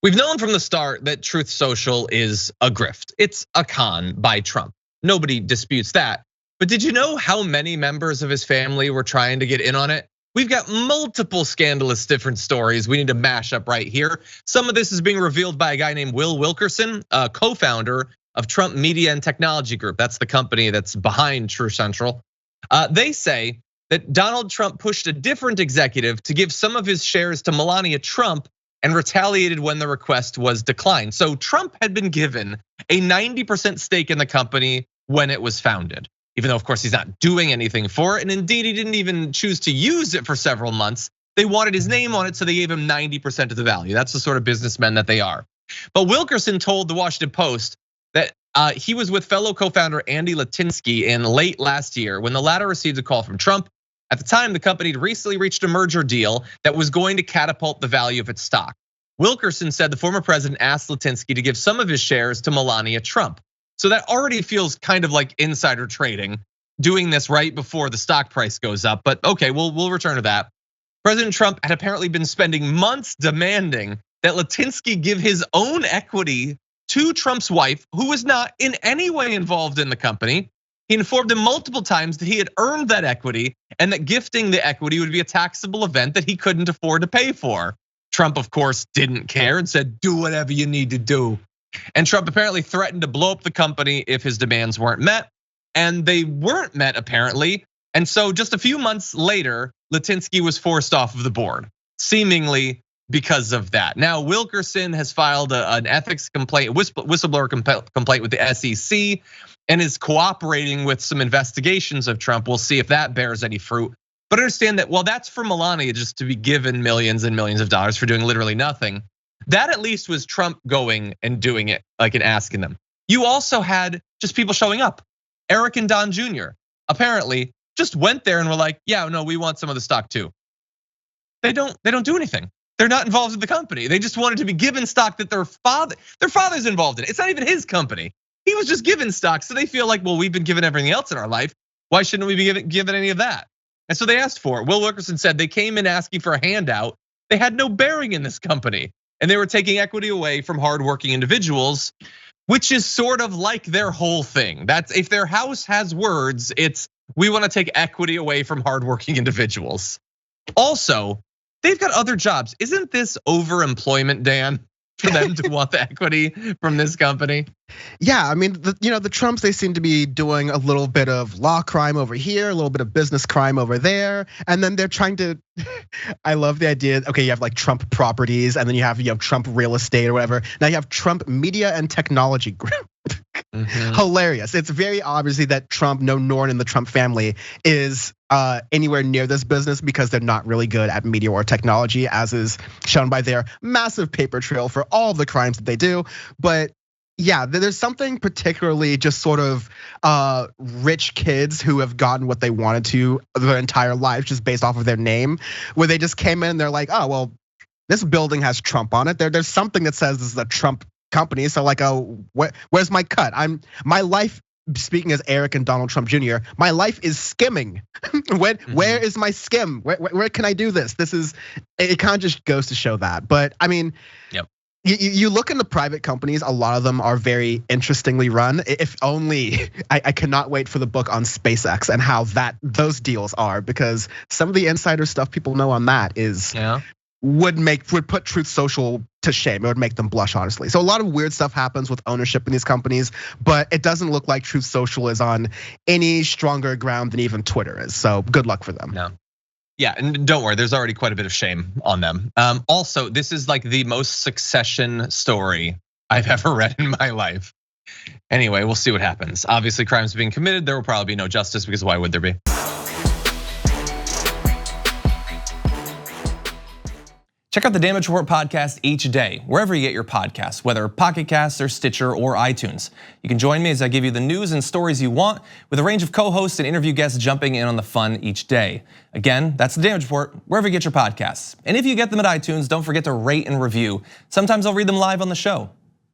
We've known from the start that Truth Social is a grift. It's a con by Trump. Nobody disputes that. But did you know how many members of his family were trying to get in on it? We've got multiple scandalous different stories we need to mash up right here. Some of this is being revealed by a guy named Wilkerson, a co-founder of Trump Media and Technology Group. That's the company that's behind Truth Central. They say that Donald Trump pushed a different executive to give some of his shares to Melania Trump and retaliated when the request was declined. So Trump had been given a 90% stake in the company when it was founded, even though of course he's not doing anything for it. And indeed, he didn't even choose to use it for several months. They wanted his name on it, so they gave him 90% of the value. That's the sort of businessmen that they are. But Wilkerson told the Washington Post that he was with fellow co-founder Andy Litinsky in late last year when the latter received a call from Trump. At the time, the company had recently reached a merger deal that was going to catapult the value of its stock. Wilkerson said the former president asked Litinsky to give some of his shares to Melania Trump. So that already feels kind of like insider trading, doing this right before the stock price goes up. But okay, we'll return to that. President Trump had apparently been spending months demanding that Litinsky give his own equity to Trump's wife, who was not in any way involved in the company. He informed him multiple times that he had earned that equity and that gifting the equity would be a taxable event that he couldn't afford to pay for. Trump, of course, didn't care and said, do whatever you need to do. And Trump apparently threatened to blow up the company if his demands weren't met. And they weren't met, apparently. And so just a few months later, Litinsky was forced off of the board, seemingly because of that. Now, Wilkerson has filed an ethics complaint, whistleblower complaint with the SEC, and is cooperating with some investigations of Trump. We'll see if that bears any fruit. But understand that while that's for Melania just to be given millions and millions of dollars for doing literally nothing, that at least was Trump going and doing it, like and asking them. You also had just people showing up. Eric and Don Jr. apparently just went there and were like, yeah, no, we want some of the stock too. They don't do anything. They're not involved in the company. They just wanted to be given stock that their father's involved in it. It's not even his company. He was just given stock, so they feel like, well, we've been given everything else in our life. Why shouldn't we be given any of that? And so they asked for it. Will Wilkerson said they came in asking for a handout. They had no bearing in this company, and they were taking equity away from hardworking individuals, which is sort of like their whole thing. That's if their house has words, it's we want to take equity away from hardworking individuals. Also, they've got other jobs. Isn't this overemployment, Dan, for them to want the equity from this company? Yeah, I mean, the Trumps, they seem to be doing a little bit of law crime over here, a little bit of business crime over there, and then they're trying to. I love the idea. Okay, you have like Trump Properties, and then you have Trump Real Estate or whatever. Now you have Trump Media and Technology Group. Hilarious. It's very obviously that Trump, no one in the Trump family is anywhere near this business because they're not really good at media or technology, as is shown by their massive paper trail for all the crimes that they do. But yeah, there's something particularly just sort of rich kids who have gotten what they wanted to their entire lives just based off of their name, where they just came in and they're like, oh, well, this building has Trump on it. There's something that says this is a Trump company. So like, where's my cut? My life, speaking as Eric and Donald Trump Jr., my life is skimming. Where is my skim? Where can I do this? It kind of just goes to show that. But I mean, yep. You look in the private companies, a lot of them are very interestingly run. If only, I cannot wait for the book on SpaceX and how those deals are, because some of the insider stuff people know on that is would put Truth Social to shame. It would make them blush, honestly. So a lot of weird stuff happens with ownership in these companies, but it doesn't look like Truth Social is on any stronger ground than even Twitter is. So good luck for them. No. Yeah, and don't worry, there's already quite a bit of shame on them. Also, this is like the most Succession story I've ever read in my life. Anyway, we'll see what happens. Obviously, crimes being committed, there will probably be no justice, because why would there be? Check out the Damage Report podcast each day, wherever you get your podcasts, whether Pocket Casts or Stitcher or iTunes. You can join me as I give you the news and stories you want, with a range of co-hosts and interview guests jumping in on the fun each day. Again, that's the Damage Report, wherever you get your podcasts. And if you get them at iTunes, don't forget to rate and review. Sometimes I'll read them live on the show.